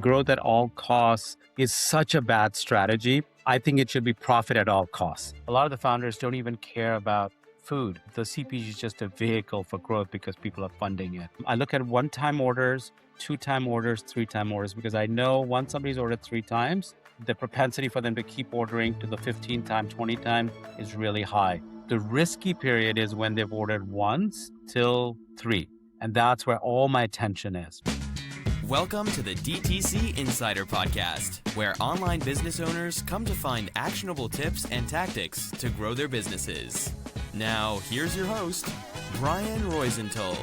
growth at all costs is such a bad strategy. I think it should be profit at all costs. A lot of the founders don't even care about food. The CPG is just a vehicle for growth because people are funding it. I look at one-time orders, two-time orders, three-time orders, because I know once somebody's ordered 3 times, the propensity for them to keep ordering to the 15th time, 20 times is really high. The risky period is when they've ordered once till 3. And that's where all my attention is. Welcome to the DTC Insider Podcast, where online business owners come to find actionable tips and tactics to grow their businesses. Now, here's your host, Brian Roisenthal.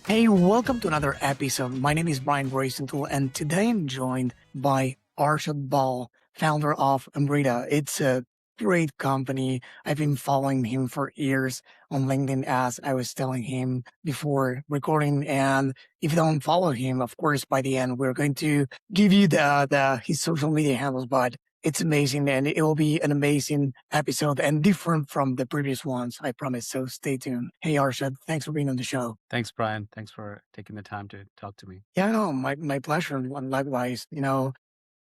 Hey, welcome to another episode. My name is Brian Roisenthal, and today I'm joined by Arshad, founder of Amrita. It's a great company. I've been following him for years on LinkedIn, as I was telling him before recording. And if you don't follow him, of course, by the end, we're going to give you his social media handles, but it's amazing, and it will be an amazing episode and different from the previous ones, I promise. So stay tuned. Hey, Arshad, thanks for being on the show. Thanks, Brian. Thanks for taking the time to talk to me. Yeah, no, my pleasure. And likewise,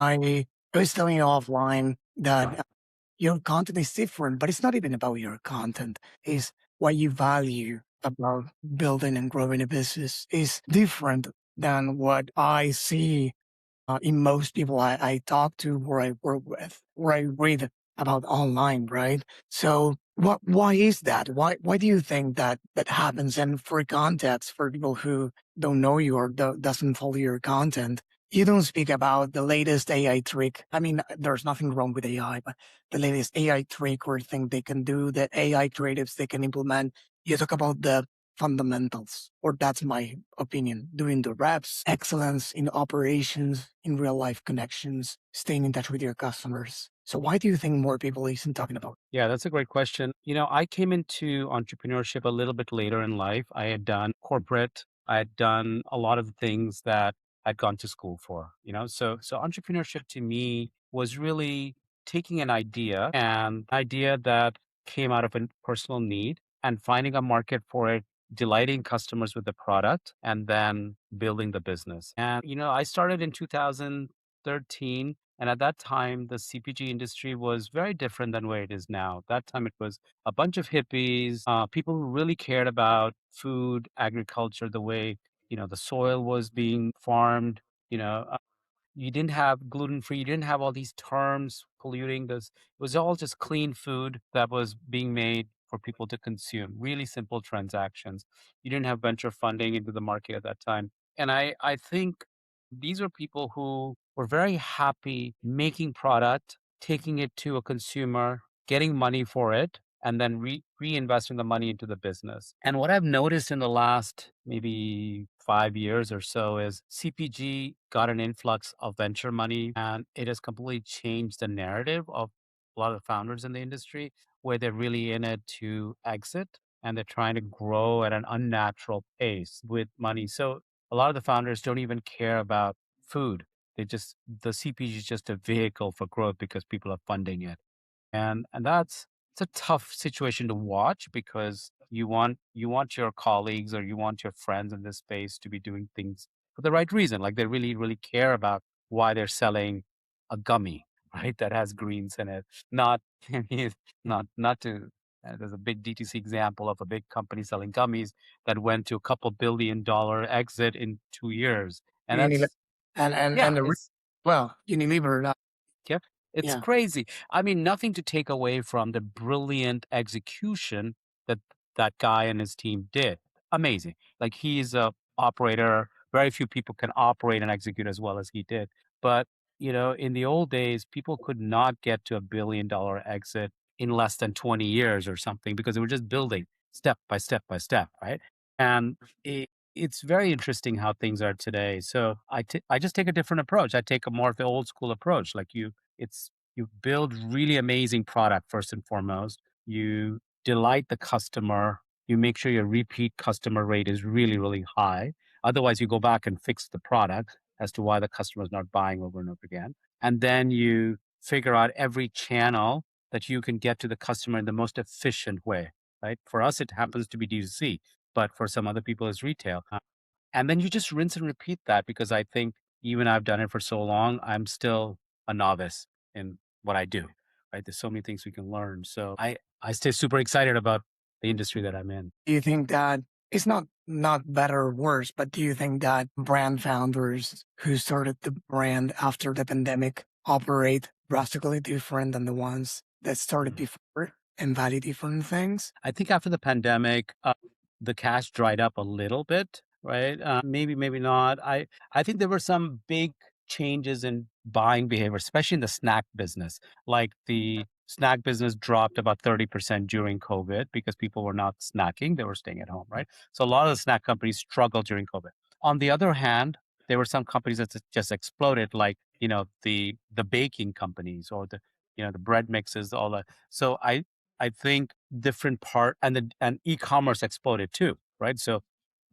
I was telling you offline that your content is different, but it's not even about your content. It's what you value about building and growing a business is different than what I see in most people I talk to, or I work with, or I read about online, right? So why is that? Why do you think that happens? And for context, for people who don't know you or doesn't follow your content, you don't speak about the latest AI trick. I mean, there's nothing wrong with AI, but the latest AI trick or thing they can do, the AI creatives they can implement. You talk about the fundamentals, or that's my opinion, doing the reps, excellence in operations, in real life connections, staying in touch with your customers. So why do you think more people isn't talking about it? Yeah, that's a great question. I came into entrepreneurship a little bit later in life. I had done corporate. I had done a lot of the things that I'd gone to school for, so entrepreneurship to me was really taking an idea that came out of a personal need and finding a market for it, delighting customers with the product, and then building the business. And, I started in 2013. And at that time, the CPG industry was very different than where it is now. That time, it was a bunch of hippies, people who really cared about food, agriculture, the way, the soil was being farmed. You know, uh, you didn't have gluten-free, you didn't have all these terms polluting this. It was all just clean food that was being made for people to consume, really simple transactions. You didn't have venture funding into the market at that time. And I think these are people who were very happy making product, taking it to a consumer, getting money for it, and then reinvesting the money into the business. And what I've noticed in the last maybe 5 years or so is CPG got an influx of venture money, and it has completely changed the narrative of a lot of founders in the industry, where they're really in it to exit and they're trying to grow at an unnatural pace with money. So a lot of the founders don't even care about food. The CPG is just a vehicle for growth because people are funding it. And that's it's a tough situation to watch, because you want your colleagues or you want your friends in this space to be doing things for the right reason. Like they really, really care about why they're selling a gummy, right? That has greens in it. Not, I mean, not to there's a big DTC example of a big company selling gummies that went to a couple $1 billion exit in 2 years. And Unilever that's and yeah, the it's Unilever, Yep. It's yeah. crazy. I mean, nothing to take away from the brilliant execution that that guy and his team did. Amazing. Like he's a operator. Very few people can operate and execute as well as he did. But, in the old days, people could not get to $1 billion exit in less than 20 years or something, because they were just building step by step by step, right? And it's very interesting how things are today. So I just take a different approach. I take a more of the old school approach. Like you build really amazing product first and foremost. You delight the customer. You make sure your repeat customer rate is really, really high. Otherwise, you go back and fix the product as to why the customer is not buying over and over again. And then you figure out every channel that you can get to the customer in the most efficient way. right? For us, it happens to be D2C, but for some other people, it's retail. And then you just rinse and repeat that because I think even I've done it for so long, I'm still a novice in what I do, right? There's so many things we can learn. So I stay super excited about the industry that I'm in. Do you think that it's not better or worse, but do you think that brand founders who started the brand after the pandemic operate drastically different than the ones that started before and value different things? I think after the pandemic, the cash dried up a little bit, right? Maybe, maybe not. I think there were some big changes in buying behavior, especially in the snack business. Like the snack business dropped about 30% during COVID because people were not snacking, they were staying at home, right? So a lot of the snack companies struggled during COVID. On the other hand, there were some companies that just exploded, like, the baking companies or the bread mixes, all that. So I think different part and e-commerce exploded too, right? So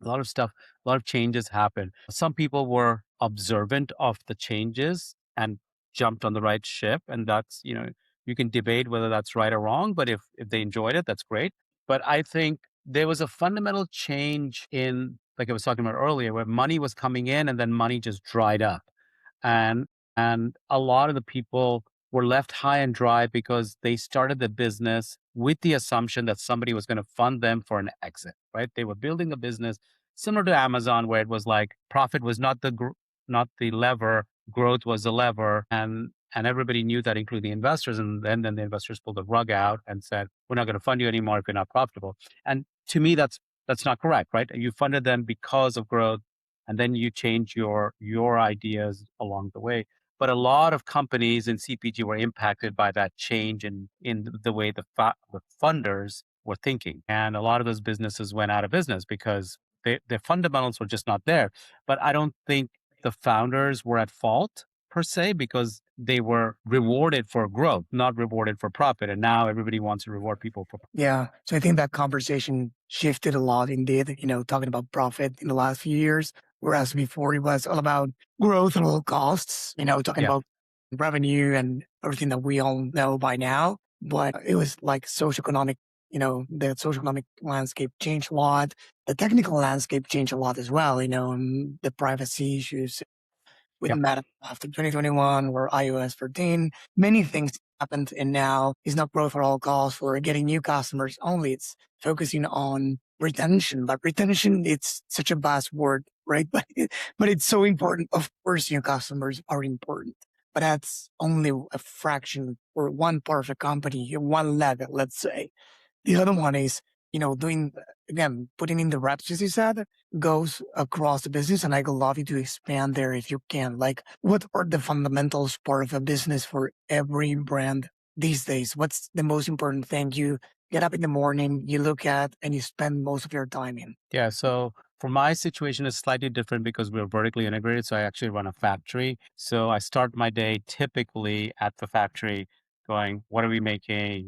a lot of stuff, a lot of changes happened. Some people were observant of the changes and jumped on the right ship. And that's, you can debate whether that's right or wrong, but if they enjoyed it, that's great. But I think there was a fundamental change in, like I was talking about earlier, where money was coming in and then money just dried up. And and a lot of the people were left high and dry because they started the business with the assumption that somebody was going to fund them for an exit, right? They were building a business similar to Amazon, where it was like profit was not the lever, growth was the lever, and everybody knew that, including the investors. And then the investors pulled the rug out and said, "We're not going to fund you anymore if you're not profitable." And to me, that's not correct, right? You funded them because of growth, and then you change your ideas along the way. But a lot of companies in CPG were impacted by that change in the way the funders were thinking. And a lot of those businesses went out of business because their fundamentals were just not there. But I don't think the founders were at fault per se because they were rewarded for growth, not rewarded for profit. And now everybody wants to reward people for. Yeah. So I think that conversation shifted a lot indeed, talking about profit in the last few years, whereas before it was all about growth at all costs, talking Yeah. about revenue and everything that we all know by now. But it was like socioeconomic, the socioeconomic landscape changed a lot. The technical landscape changed a lot as well, and the privacy issues with Yeah. Meta after 2021 or iOS 13. Many things happened, and now it's not growth at all costs or getting new customers only. It's focusing on retention. But retention, it's such a vast word, right? But it's so important. Of course, new customers are important, but that's only a fraction or one part of the company, one leg, let's say. The other one is, doing, again, putting in the reps, as you said, goes across the business. And I would love you to expand there if you can. Like, what are the fundamentals part of a business for every brand these days? What's the most important thing you get up in the morning, you look at, and you spend most of your time in? Yeah. So for my situation is slightly different because we're vertically integrated. So I actually run a factory. So I start my day typically at the factory going, what are we making?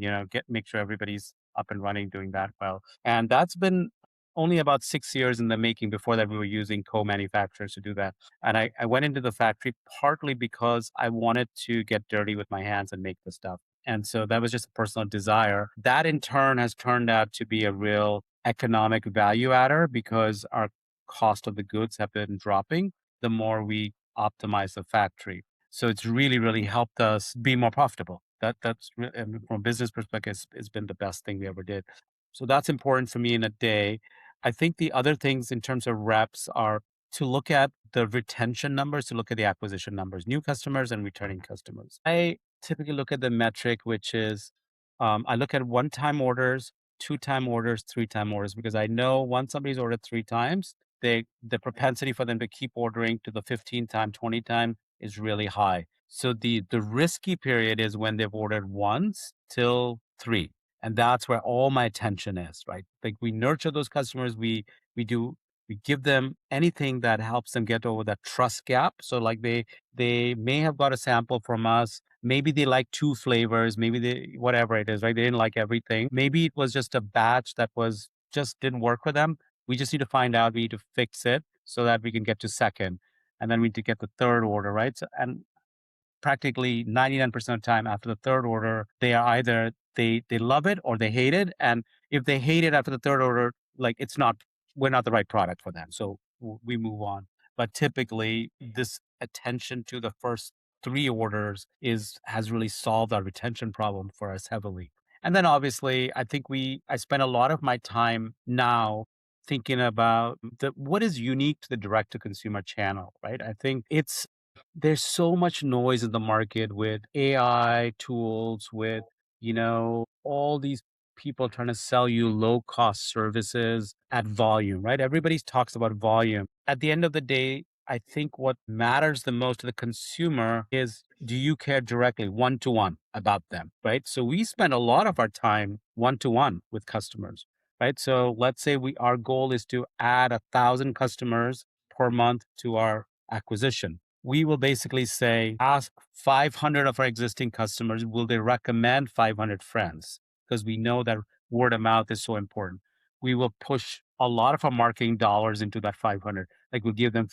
Make sure everybody's up and running, doing that well. And that's been only about 6 years in the making. Before that, we were using co-manufacturers to do that. And I went into the factory partly because I wanted to get dirty with my hands and make the stuff. And so that was just a personal desire. That in turn has turned out to be a real economic value adder because our cost of the goods have been dropping the more we optimize the factory. So it's really, really helped us be more profitable. From a business perspective, it's been the best thing we ever did. So that's important for me in a day. I think the other things in terms of reps are to look at the retention numbers, to look at the acquisition numbers, new customers and returning customers. I typically look at the metric, which is I look at one-time orders, two-time orders, three-time orders, because I know once somebody's ordered three times, the propensity for them to keep ordering to the 15 time, 20 time is really high. So the risky period is when they've ordered once till three. And that's where all my attention is, right? Like we nurture those customers, we do we give them anything that helps them get over that trust gap. So like they may have got a sample from us. Maybe they like two flavors, maybe they whatever it is, right? They didn't like everything. Maybe it was just a batch that was just didn't work for them. We just need to find out, we need to fix it so that we can get to second. And then we need to get the third order, right? So, and practically 99% of the time after the third order, they are either they love it or they hate it. And If they hate it after the third order, like it's not, we're not the right product for them. So we move on. But typically, this attention to the first three orders has really solved our retention problem for us heavily. And then obviously, I spend a lot of my time now thinking about what is unique to the direct to consumer channel, right? I think there's so much noise in the market with AI tools, with, all these people trying to sell you low cost services at volume, right? Everybody talks about volume. At the end of the day, I think what matters the most to the consumer is, do you care directly one to one about them, right? So we spend a lot of our time one to one with customers, right? So let's say our goal is to add 1,000 customers per month to our acquisition. We will basically say, ask 500 of our existing customers, will they recommend 500 friends? Because we know that word of mouth is so important. We will push a lot of our marketing dollars into that 500. Like we'll give them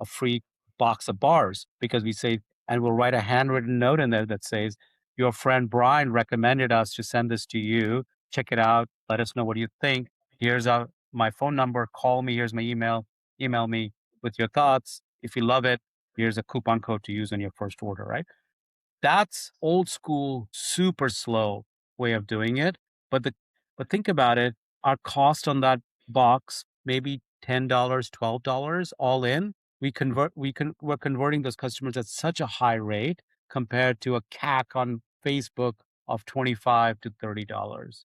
a free box of bars because we say, and we'll write a handwritten note in there that says, your friend Brian recommended us to send this to you. Check it out. Let us know what you think. Here's my phone number. Call me. Here's my email. Email me with your thoughts. If you love it, here's a coupon code to use on your first order, right? That's old school, super slow way of doing it. But think about it, our cost on that box, maybe $10, $12 all in. We're converting those customers at such a high rate compared to a CAC on Facebook of 25 to $30,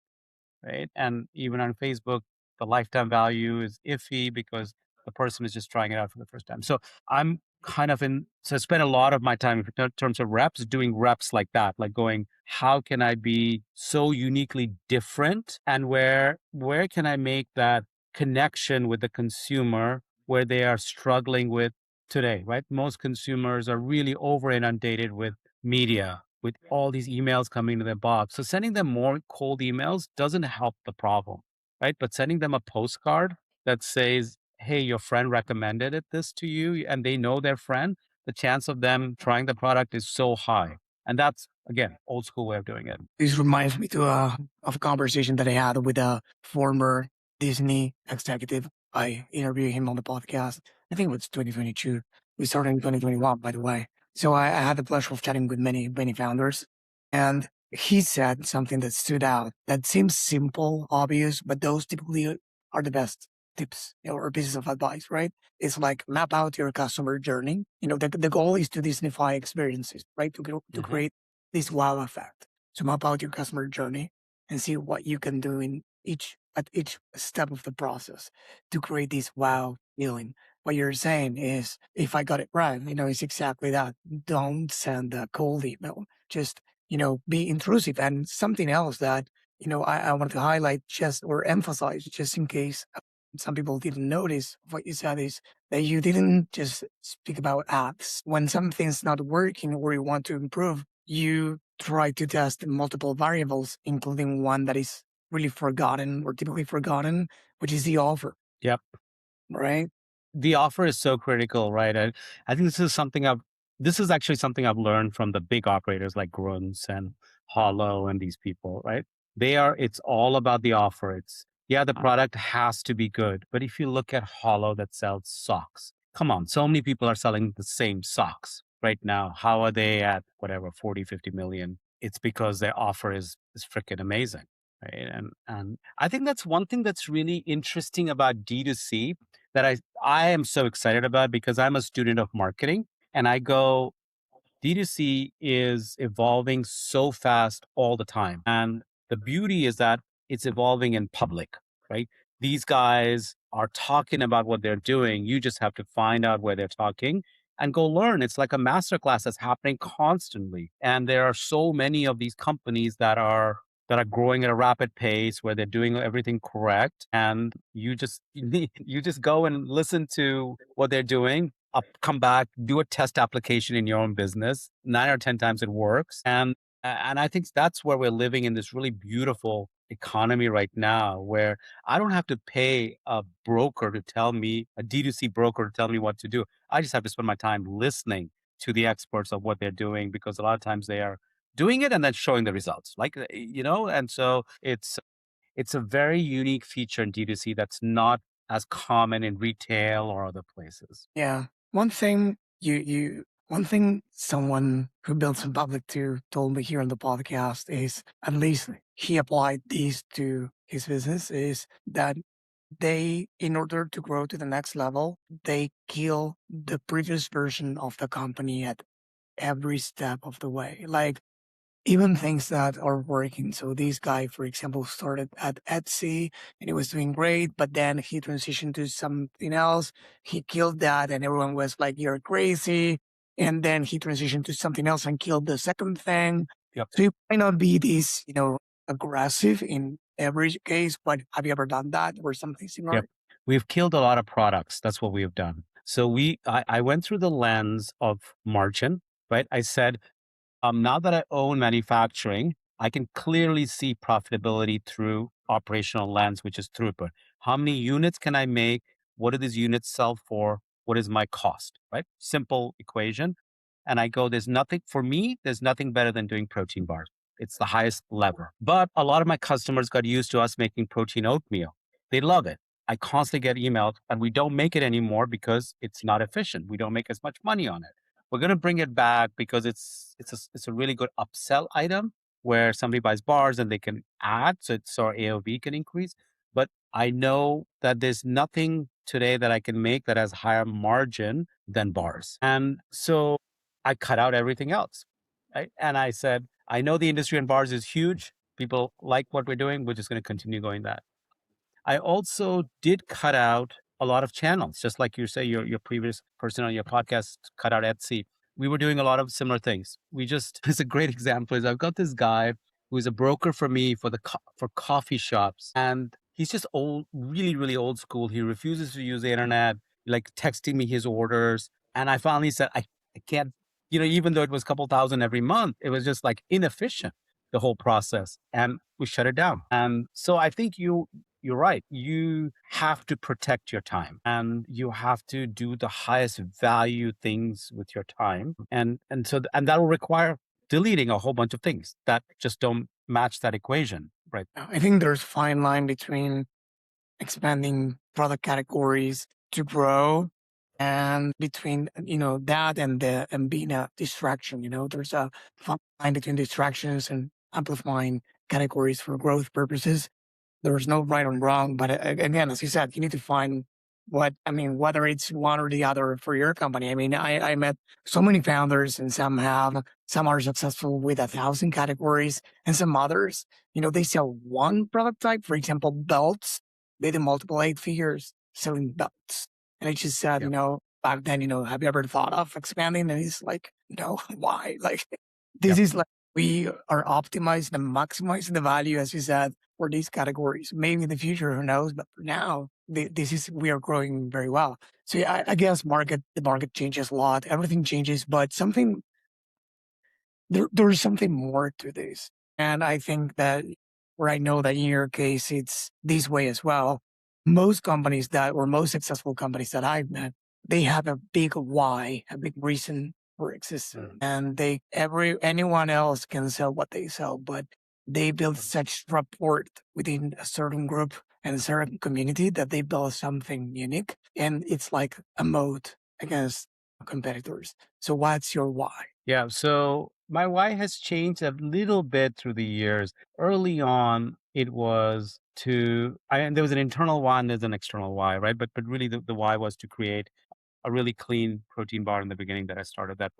right? And even on Facebook, the lifetime value is iffy because the person is just trying it out for the first time. So I'm so I spend a lot of my time in terms of reps doing reps like that, like going, how can I be so uniquely different? And where can I make that connection with the consumer where they are struggling with today, right? Most consumers are really over inundated with media, with all these emails coming to their box. So sending them more cold emails doesn't help the problem, right? But sending them a postcard that says, hey, your friend recommended this to you, and they know their friend, the chance of them trying the product is so high. And that's, again, old school way of doing it. This reminds me of a conversation that I had with a former Disney executive. I interviewed him on the podcast. I think it was 2022. We started in 2021, by the way. So I had the pleasure of chatting with many founders. And he said something that stood out that seems simple, obvious, but those typically are the best tips or pieces of advice, right? It's like map out your customer journey. The goal is to Disneyfy experiences, right? To create this wow effect. So map out your customer journey and see what you can do at each step of the process to create this wow feeling. What you're saying is, if I got it right, it's exactly that. Don't send a cold email. Just, be intrusive. And something else that, I wanted to highlight just or emphasize just in case some people didn't notice what you said is that you didn't just speak about ads. When something's not working or you want to improve, you try to test multiple variables, including one that is really forgotten or typically forgotten, which is the offer, Yep. right? The offer is so critical, right? I think this is actually something I've learned from the big operators like Grunts and Hollow and these people, right? It's all about the offer. Yeah, the product has to be good. But if you look at Hollow that sells socks, come on, so many people are selling the same socks right now. How are they at whatever, 40, 50 million? It's because their offer is freaking amazing. Right. And I think that's one thing that's really interesting about D2C that I am so excited about because I'm a student of marketing and I go, D2C is evolving so fast all the time. And the beauty is that it's evolving in public, right? These guys are talking about what they're doing. You just have to find out where they're talking and go learn. It's like a masterclass that's happening constantly. And there are so many of these companies that are growing at a rapid pace where they're doing everything correct. And you just go and listen to what they're doing, come back, do a test application in your own business. 9 or 10 times it works. And I think that's where we're living in this really beautiful economy right now, where I don't have to pay a D2C broker to tell me what to do. I just have to spend my time listening to the experts of what they're doing, because a lot of times they are doing it and then showing the results. And so It's a very unique feature in D2C that's not as common in retail or other places. Yeah. One thing someone who builds in public too told me here on the podcast is, at least he applied these to his business, is that they, in order to grow to the next level, they kill the previous version of the company at every step of the way. Like, even things that are working. So this guy, for example, started at Etsy and he was doing great, but then he transitioned to something else. He killed that, and everyone was like, "You're crazy." And then he transitioned to something else and killed the second thing. Yep. So you might not be this, aggressive in every case, but have you ever done that or something Yep. similar? We've killed a lot of products. That's what we have done. So I went through the lens of margin, right? I said, now that I own manufacturing, I can clearly see profitability through operational lens, which is throughput. How many units can I make? What do these units sell for? What is my cost? Right? Simple equation. And I go, there's nothing for me, there's nothing better than doing protein bars. It's the highest lever. But a lot of my customers got used to us making protein oatmeal. They love it. I constantly get emailed, and we don't make it anymore because it's not efficient. We don't make as much money on it. We're going to bring it back because it's a really good upsell item where somebody buys bars and they can add, so our AOV can increase. But I know that there's nothing today that I can make that has higher margin than bars. And so I cut out everything else. Right? And I said, I know the industry in bars is huge. People like what we're doing. We're just going to continue going that. I also did cut out a lot of channels, just like you say, your previous person on your podcast cut out Etsy. We were doing a lot of similar things. We just, it's a great example is I've got this guy who is a broker for me for for coffee shops, and he's just old, really, really old school. He refuses to use the internet, like texting me his orders. And I finally said, I can't, even though it was a couple thousand every month, it was just like inefficient, the whole process. And we shut it down. And so I think you're right. You have to protect your time, and you have to do the highest value things with your time. And that will require deleting a whole bunch of things that just don't match that equation. Right. I think there's a fine line between expanding product categories to grow, and between that and being a distraction. There's a fine line between distractions and amplifying categories for growth purposes. There's no right or wrong, but again, as you said, you need to find whether it's one or the other for your company. I met so many founders, and some are successful with 1,000 categories, and some others, they sell one product type. For example, belts. They do multiple 8 figures selling belts. And I just said, back then, have you ever thought of expanding? And he's like, no, why? Like, this Yep. is like, we are optimizing and maximizing the value, as you said, for these categories. Maybe in the future, who knows? But for now, we are growing very well. So yeah, I guess the market changes a lot. Everything changes, but there's something more to this. And I think that, where I know that in your case, it's this way as well. Most companies or most successful companies that I've met, they have a big why, a big reason for existing. And anyone else can sell what they sell, but they build such rapport within a certain group and a certain community that they build something unique. And it's like a moat against competitors. So what's your why? Yeah. So my why has changed a little bit through the years. Early on, it was and there was an internal why and there's an external why, right? But really the why was to create a really clean protein bar in the beginning that I started that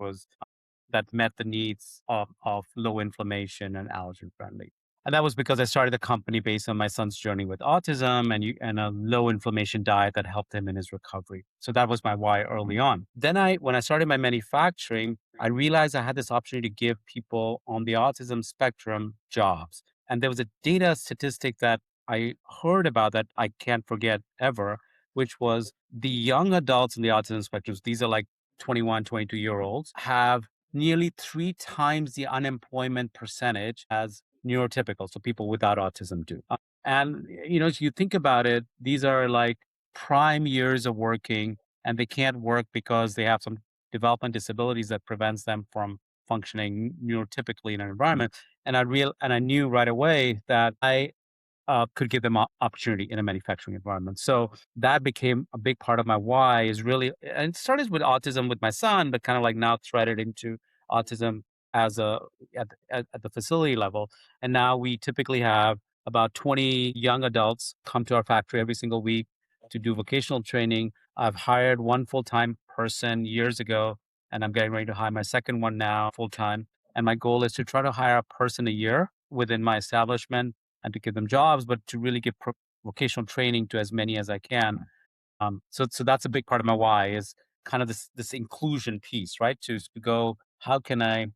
met the needs of low inflammation and allergen friendly. And that was because I started the company based on my son's journey with autism and a low inflammation diet that helped him in his recovery. So that was my why early on. Then when I started my manufacturing, I realized I had this opportunity to give people on the autism spectrum jobs. And there was a data statistic that I heard about that I can't forget ever, which was the young adults in the autism spectrum, these are like 21, 22-year-olds, have nearly 3 times the unemployment percentage as neurotypical, so people without autism do. And, if you think about it, these are like prime years of working, and they can't work because they have some development disabilities that prevents them from functioning neurotypically in an environment. And I knew right away that could give them opportunity in a manufacturing environment. So that became a big part of my why is really, and it started with autism with my son, but kind of like now threaded into autism as a at the facility level. And now we typically have about 20 young adults come to our factory every single week to do vocational training. I've hired one full-time person years ago, and I'm getting ready to hire my second one now full-time. And my goal is to try to hire a person a year within my establishment and to give them jobs, but to really give vocational training to as many as I can. So that's a big part of my why is kind of this inclusion piece, right? To go, how can I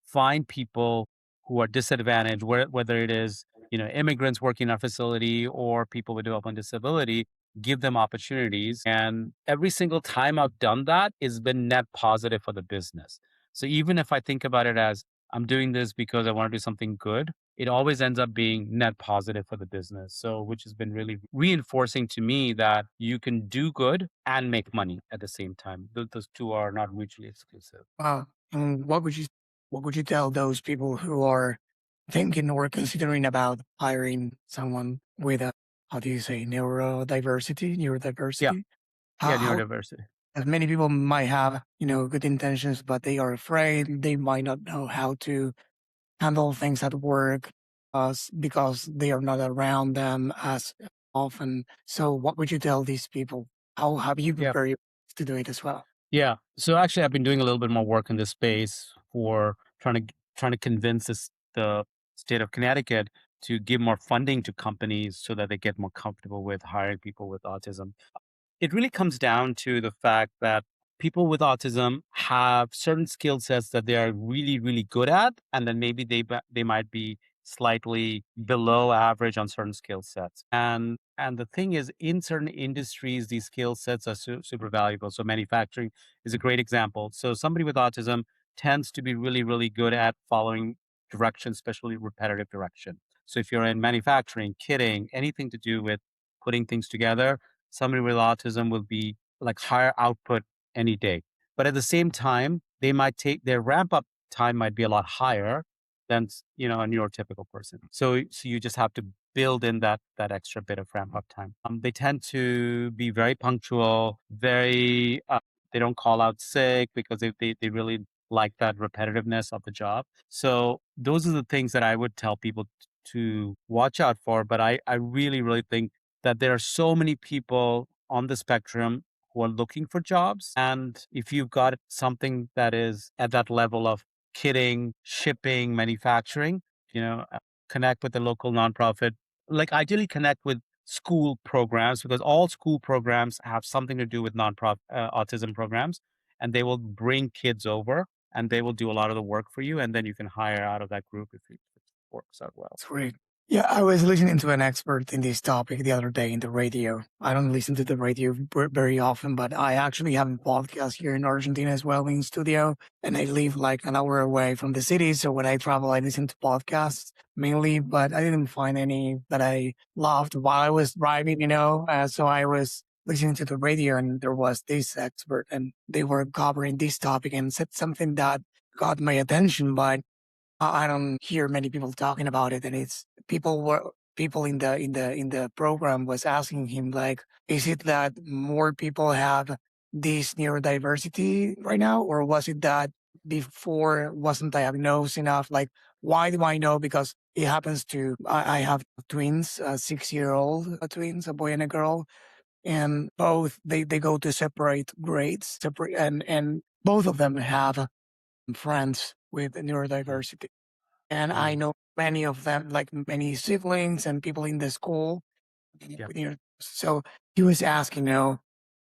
find people who are disadvantaged, whether it is immigrants working in our facility or people with developmental disability, give them opportunities. And every single time I've done that, it's been net positive for the business. So even if I think about it as I'm doing this because I want to do something good, it always ends up being net positive for the business. So, which has been really reinforcing to me that you can do good and make money at the same time. Those two are not mutually exclusive. And what would you tell those people who are thinking or considering about hiring someone with a, how do you say, Yeah, neurodiversity? yeah, How neurodiversity. as many people might have, good intentions, but they are afraid. They might not know how to handle things at work because they are not around them as often. So, what would you tell these people? How have you Yeah. prepared to do it as well? Yeah. So actually, I've been doing a little bit more work in this space for trying to convince the state of Connecticut to give more funding to companies so that they get more comfortable with hiring people with autism. It really comes down to the fact that people with autism have certain skill sets that they are really, really good at, and then maybe they might be slightly below average on certain skill sets. And the thing is, in certain industries, these skill sets are super valuable. So manufacturing is a great example. So somebody with autism tends to be really, really good at following direction, especially repetitive direction. So if you're in manufacturing, kitting, anything to do with putting things together, somebody with autism will be like higher output any day. But at the same time, they might take their ramp up time might be a lot higher than a neurotypical person. So you just have to build in that extra bit of ramp up time. They tend to be very punctual, very they don't call out sick because they really like that repetitiveness of the job. So those are the things that I would tell people to watch out for. But I really, really think that there are so many people on the spectrum who are looking for jobs. And if you've got something that is at that level of kitting, shipping, manufacturing, connect with the local nonprofit, like ideally connect with school programs because all school programs have something to do with nonprofit autism programs, and they will bring kids over and they will do a lot of the work for you. And then you can hire out of that group if it works out well. That's great. Yeah, I was listening to an expert in this topic the other day in the radio. I don't listen to the radio very often, but I actually have a podcast here in Argentina as well in studio, and I live like an hour away from the city. So when I travel, I listen to podcasts mainly, but I didn't find any that I loved while I was driving, so I was listening to the radio and there was this expert and they were covering this topic and said something that got my attention, but I don't hear many people talking about it, and it's people in the program was asking him like, is it that more people have this neurodiversity right now, or was it that before wasn't diagnosed enough? Like, why do I know? Because it happens to I have twins, 6-year-old twins, a boy and a girl, and both they go to separate grades, separate, and both of them have friends with Mm. neurodiversity. And I Mm. know many of them, like many siblings and people in the school. Yeah. So he was asking,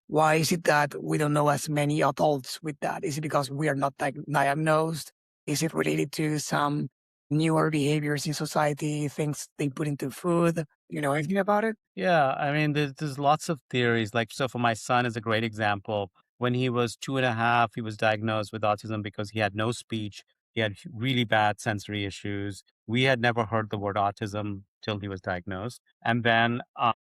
why is it that we don't know as many adults with that? Is it because we are not diagnosed? Is it related to some newer behaviors in society, things they put into food? You know anything about it? Yeah, I mean, there's lots of theories. Like, so for my son is a great example. When he was 2.5, he was diagnosed with autism because he had no speech. He had really bad sensory issues. We had never heard the word autism till he was diagnosed. And then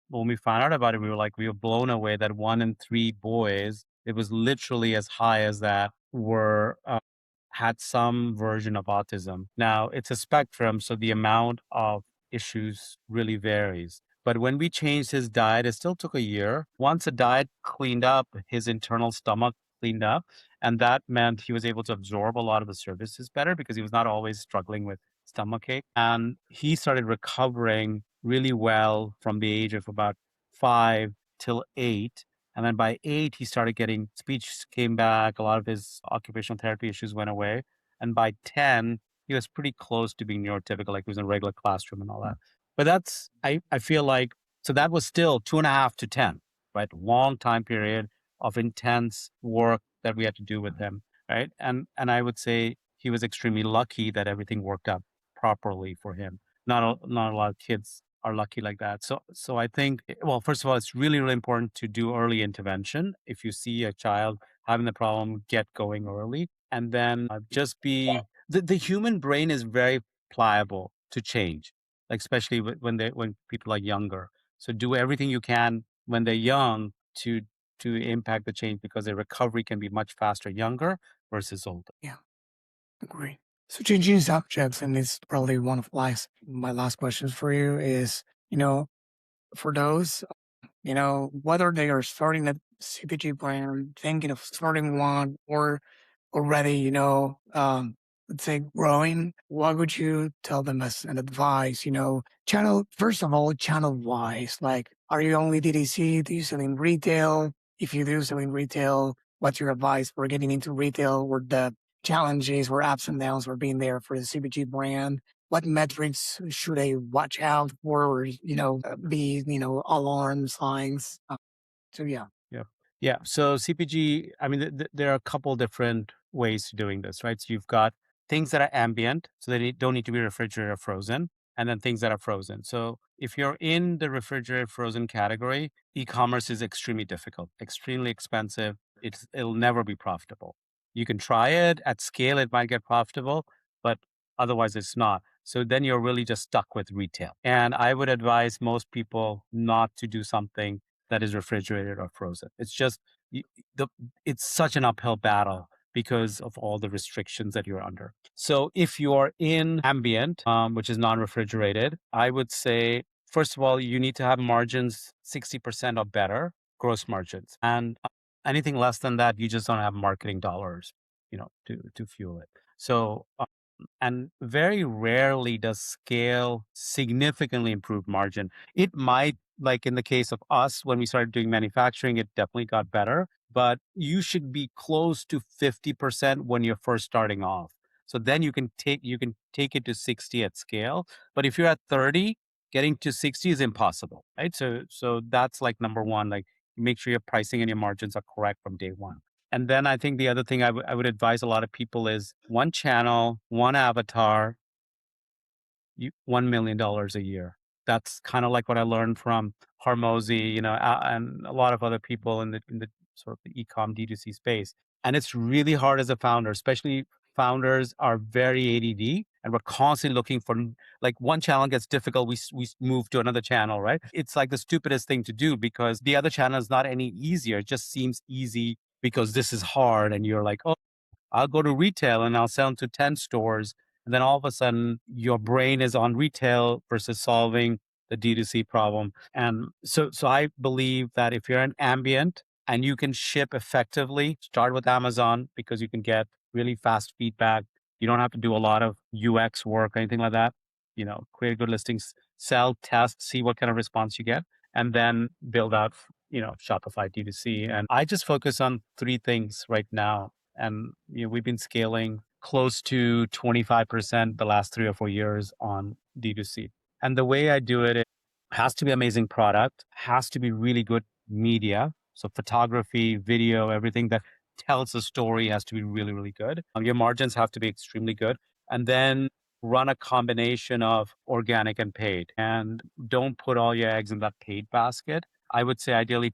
when we found out about it, we were blown away that 1 in 3 boys, it was literally as high as that, were had some version of autism. Now it's a spectrum, so the amount of issues really varies. But when we changed his diet, it still took a year. Once the diet cleaned up, his internal stomach cleaned up, and that meant he was able to absorb a lot of the services better because he was not always struggling with stomachache. And he started recovering really well from the age of about 5 till 8. And then by 8, he started getting speech came back. A lot of his occupational therapy issues went away. And by 10, he was pretty close to being neurotypical, like he was in a regular classroom and all that. But I feel like, so that was still 2.5 to 10, right? Long time period of intense work that we had to do with him, right? And I would say he was extremely lucky that everything worked out properly for him. Not a lot of kids are lucky like that. So I think, well, first of all, it's really, really important to do early intervention. If you see a child having the problem, get going early. And then just be the human brain is very pliable to change, like especially when people are younger. So do everything you can when they're young to impact the change because their recovery can be much faster younger versus older. Yeah, agree. So changing subjects, and it's probably one of my last questions for you is, you know, for those, whether they are starting a CPG brand, thinking of starting one, or already, let's say growing, what would you tell them as an advice? First of all, channel wise, like, are you only DTC? Do you sell in retail? If you do sell in retail, what's your advice for getting into retail, where the challenges or ups and downs were being there for the CPG brand? What metrics should they watch out for, or, be, alarm signs? So yeah. Yeah. Yeah. So CPG, I mean, there are a couple different ways to doing this, right? So you've got things that are ambient, so they don't need to be refrigerated or frozen, and then things that are frozen. So if you're in the refrigerated frozen category, e-commerce is extremely difficult, extremely expensive. It'll never be profitable. You can try it at scale, it might get profitable, but otherwise it's not. So then you're really just stuck with retail. And I would advise most people not to do something that is refrigerated or frozen. It's just y- the it's such an uphill battle because of all the restrictions that you're under. So if you're in ambient, which is non-refrigerated, I would say first of all you need to have margins 60% or better, gross margins, and anything less than that, you just don't have marketing dollars, to fuel it. So and very rarely does scale significantly improve margin. It might, like in the case of us, when we started doing manufacturing, it definitely got better, but you should be close to 50% when you're first starting off. So then you can take it to 60 at scale. But if you're at 30, getting to 60 is impossible, right? So that's like number one, like make sure your pricing and your margins are correct from day one. And then I think the other thing I would advise a lot of people is one channel, one avatar, $1 million a year. That's kind of like what I learned from Harmozy, and a lot of other people in the sort of the e-com D2C space. And it's really hard as a founder, especially founders are very ADD and we're constantly looking for, like, one channel gets difficult, we move to another channel, right? It's like the stupidest thing to do because the other channel is not any easier. It just seems easy because this is hard. And you're like, oh, I'll go to retail and I'll sell to 10 stores. And then all of a sudden, your brain is on retail versus solving the D2C problem. And so I believe that if you're an ambient and you can ship effectively, start with Amazon because you can get really fast feedback. You don't have to do a lot of UX work or anything like that. Create good listings, sell, test, see what kind of response you get, and then build out, Shopify D2C. And I just focus on three things right now, and we've been scaling close to 25% the last 3 or 4 years on D2C. And the way I do it has to be amazing product, has to be really good media. So photography, video, everything that tells a story has to be really, really good. Your margins have to be extremely good. And then run a combination of organic and paid. And don't put all your eggs in that paid basket. I would say ideally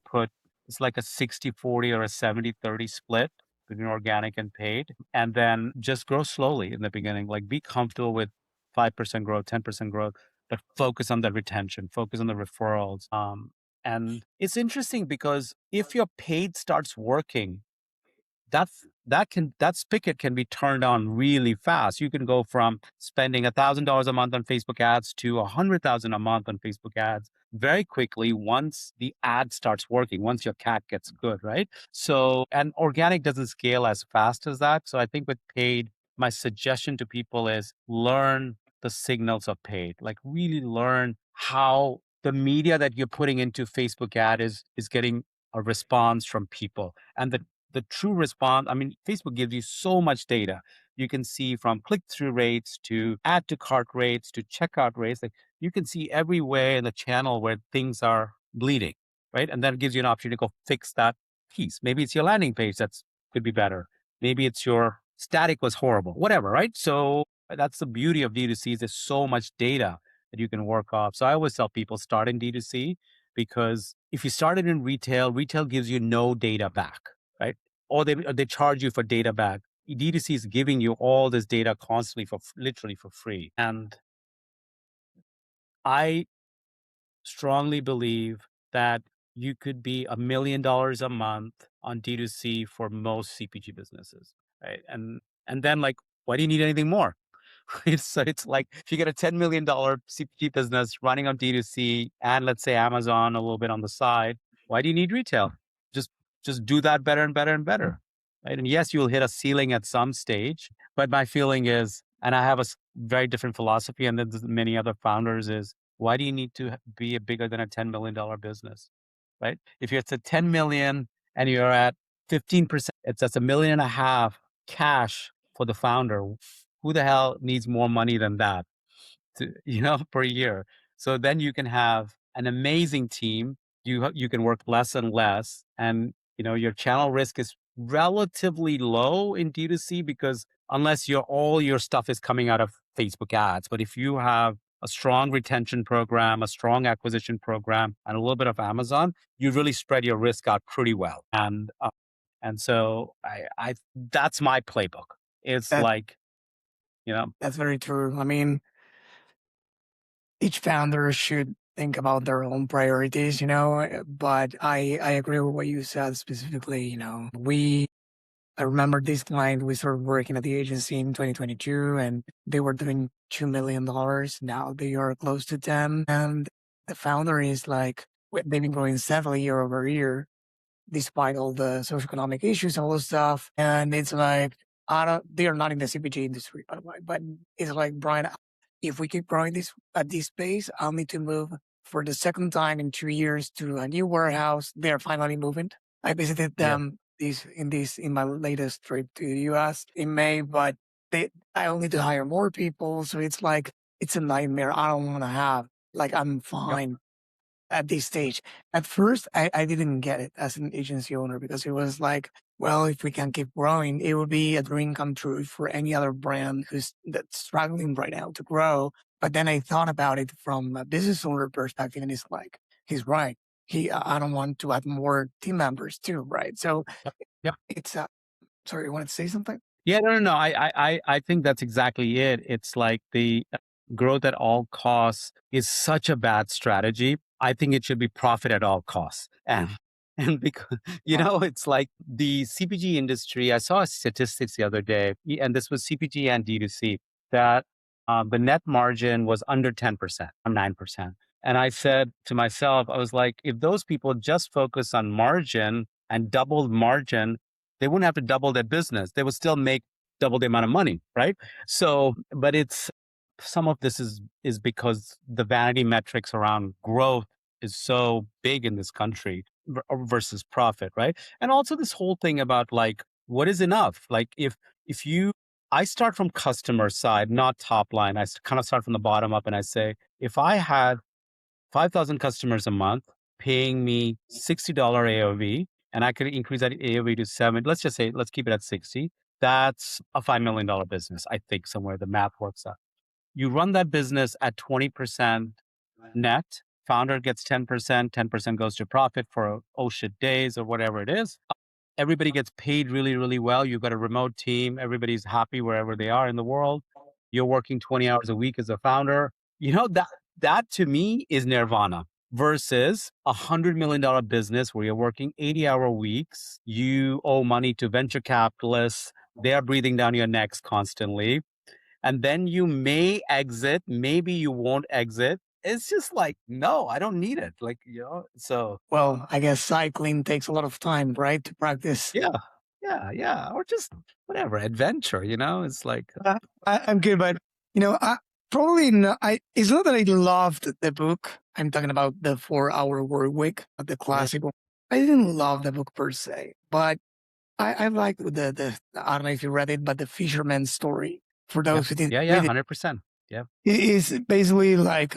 it's like a 60/40 or a 70/30 split between organic and paid, and then just grow slowly in the beginning. Like, be comfortable with 5% growth, 10% growth, but focus on the retention, focus on the referrals. And it's interesting because if your paid starts working, that's that spigot can be turned on really fast. You can go from spending $1,000 a month on Facebook ads to 100,000 a month on Facebook ads very quickly once the ad starts working, once your CAC gets good, right? So, and organic doesn't scale as fast as that. So I think with paid, my suggestion to people is learn the signals of paid, like really learn how the media that you're putting into Facebook ad is getting a response from people. And the true response, I mean, Facebook gives you so much data. You can see from click-through rates to add to cart rates to checkout rates. Like you can see every way in the channel where things are bleeding, right? And then it gives you an opportunity to go fix that piece. Maybe it's your landing page that's could be better. Maybe it's your static was horrible, whatever, right? So that's the beauty of D2C is there's so much data that you can work off. So I always tell people start in D2C because if you started in retail, retail gives you no data back, right? Or they charge you for data back. D2C is giving you all this data constantly for literally for free. And I strongly believe that you could be $1 million a month on D2C for most CPG businesses, right? And then like, why do you need anything more? It's like if you get a $10 million CPG business running on D2C and let's say Amazon a little bit on the side, why do you need retail? Just just do that better and better and better. Right. And yes, you'll hit a ceiling at some stage, but my feeling is, and I have a very different philosophy, and then there's many other founders is why do you need to be a bigger than a $10 million business? Right? If it's a 10 million and you're at 15%, that's $1.5 million cash for the founder. Who the hell needs more money than that per year? So then you can have an amazing team. You can work less and less, and your channel risk is relatively low in D2C because unless all your stuff is coming out of Facebook ads. But if you have a strong retention program, a strong acquisition program, and a little bit of Amazon, you really spread your risk out pretty well. And so I that's my playbook. It's That like, you know, that's very true. I mean, each founder should think about their own priorities, but I agree with what you said specifically. I remember this client, we started working at the agency in 2022 and they were doing $2 million. Now they are close to 10. And the founder is like, they've been growing steadily year over year, despite all the socioeconomic issues and all the stuff. And it's like, they are not in the CPG industry, by the way, but it's like, Brian, if we keep growing this at this pace, I'll need to move for the second time in 2 years to a new warehouse. They're finally moving. I visited yeah, them in my latest trip to the US in May, but I'll need to hire more people. So it's like, it's a nightmare. I don't want to have, like, I'm yep, fine at this stage. At first, I didn't get it as an agency owner because it was like, well, if we can keep growing, it would be a dream come true for any other brand that's struggling right now to grow. But then I thought about it from a business owner perspective, and it's like, he's right. I don't want to add more team members too, right? So yep, yep. it's sorry, you wanted to say something? Yeah, no, no, no. I think that's exactly it. It's like the growth at all costs is such a bad strategy. I think it should be profit at all costs. And because it's like the CPG industry. I saw statistics the other day, and this was CPG and D2C, that the net margin was under 10%, 9%. And I said to myself, I was like, if those people just focus on margin and doubled margin, they wouldn't have to double their business. They would still make double the amount of money, right? So, but it's some of this is because the vanity metrics around growth is so big in this country versus profit, right? And also this whole thing about like what is enough? Like if you I start from customer side, not top line. I kind of start from the bottom up and I say, if I had 5,000 customers a month paying me $60 AOV, and I could increase that AOV to 7, let's just say, let's keep it at 60. That's a $5 million business, I think, somewhere the math works out. You run that business at 20% net, founder gets 10%, 10% goes to profit for oh shit days or whatever it is. Everybody gets paid really, really well. You've got a remote team. Everybody's happy wherever they are in the world. You're working 20 hours a week as a founder. That to me is nirvana. versus $100 million business where you're working 80-hour weeks. You owe money to venture capitalists. They are breathing down your necks constantly. And then you may exit, maybe you won't exit. It's just like, no, I don't need it. Like, so Well, I guess cycling takes a lot of time, right, to practice. yeah, yeah. Or just whatever, adventure, it's like, I'm good, but I probably not. It's not that I loved the book. I'm talking about the 4 Hour Work Week, the mhm, classic one. I didn't love the book per se, but I like the I don't know if you read it, but the fisherman's story. For yeah, those who didn't yeah, read it, 100%. Yeah. it is basically like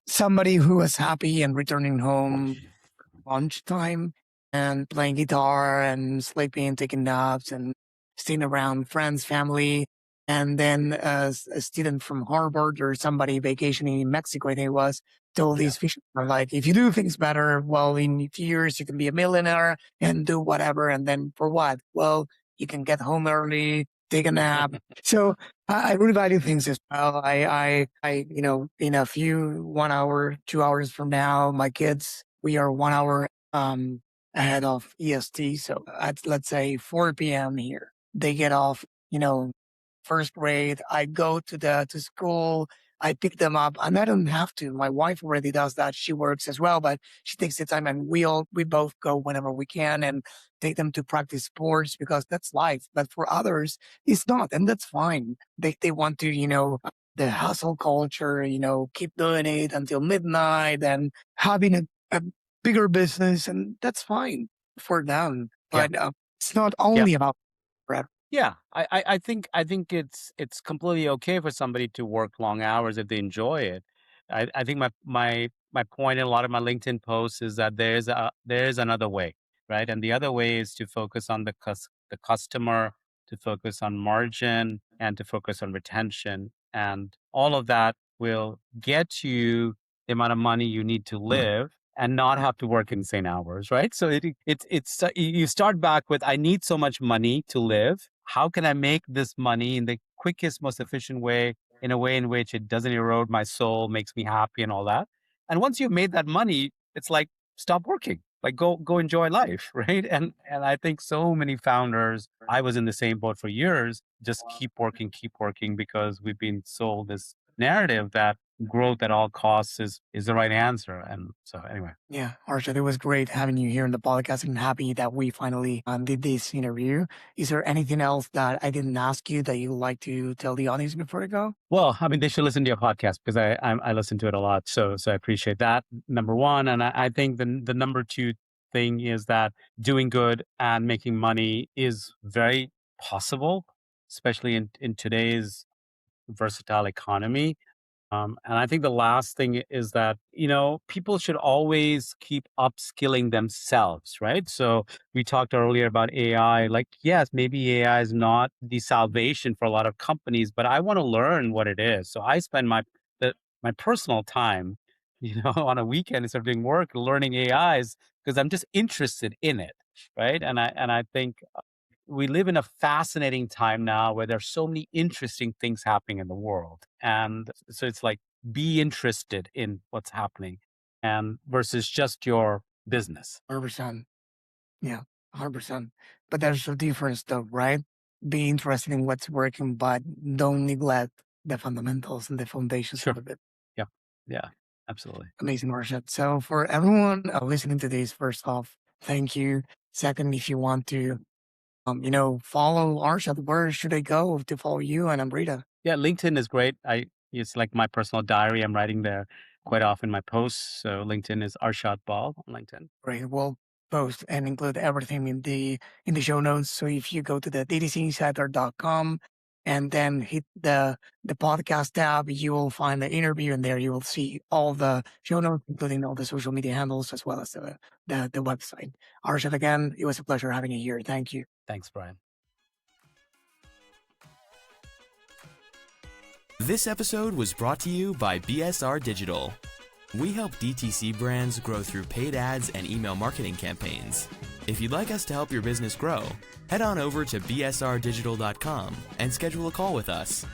somebody who was happy and returning home lunchtime and playing guitar and sleeping, taking naps and staying around friends, family. And then a student from Harvard or somebody vacationing in Mexico, I think it was, told Yeah. these fishermen, like, if you do things better, well, in a few years, you can be a millionaire and do whatever. And then for what? Well, you can get home early, take a nap. So I really value things as well. In a few 1 hour, 2 hours from now, my kids, we are 1 hour ahead of EST. So at, let's say, 4 p.m. here, they get off, first grade. I go to school. I pick them up, and I don't have to. My wife already does that. She works as well, but she takes the time, and we both go whenever we can and take them to practice sports because that's life. But for others, it's not, and that's fine. They want to, the hustle culture, keep doing it until midnight and having a bigger business, and that's fine for them. Yeah. But it's not Yeah. only about forever. Yeah, I think it's completely okay for somebody to work long hours if they enjoy it. I think my point in a lot of my LinkedIn posts is that there's another way, right? And the other way is to focus on the customer, to focus on margin, and to focus on retention, and all of that will get you the amount of money you need to live and not have to work insane hours, right? So you start back with, I need so much money to live. How can I make this money in the quickest, most efficient way, in a way in which it doesn't erode my soul, makes me happy, and all that? And once you've made that money, it's like, stop working, like go enjoy life, right? And I think so many founders, I was in the same boat for years, just keep working, because we've been sold this narrative that growth at all costs is the right answer. And so anyway. Yeah, Arshad, it was great having you here in the podcast and happy that we finally did this interview. Is there anything else that I didn't ask you that you'd like to tell the audience before I go? Well, I mean, they should listen to your podcast because I listen to it a lot. So I appreciate that. Number one, and I think the number two thing is that doing good and making money is very possible, especially in today's versatile economy. And I think the last thing is that, people should always keep upskilling themselves, right? So we talked earlier about AI. Like, yes, maybe AI is not the salvation for a lot of companies, but I want to learn what it is. So I spend my personal time, on a weekend instead of doing work, learning AIs because I'm just interested in it, right? And I think we live in a fascinating time now where there's so many interesting things happening in the world. And so it's like, be interested in what's happening and versus just your business. 100%. Yeah, 100%. But there's a difference though, right? Be interested in what's working, but don't neglect the fundamentals and the foundations Sure. of it. Yeah. Yeah. Absolutely. Amazing, Arshad. So for everyone listening to this, first off, thank you. Second, if you want to, follow Arshad, where should I go to follow you and Amrita? Yeah. LinkedIn is great. It's like my personal diary. I'm writing there quite often my posts. So LinkedIn is Arshad Ball on LinkedIn. Great. We'll post and include everything in the show notes. So if you go to the ddcinsider.com and then hit the podcast tab, you will find the interview, and there you will see all the show notes, including all the social media handles as well as the website. Arshad, again, it was a pleasure having you here. Thank you. Thanks, Brian. This episode was brought to you by BSR Digital. We help DTC brands grow through paid ads and email marketing campaigns. If you'd like us to help your business grow, head on over to bsrdigital.com and schedule a call with us.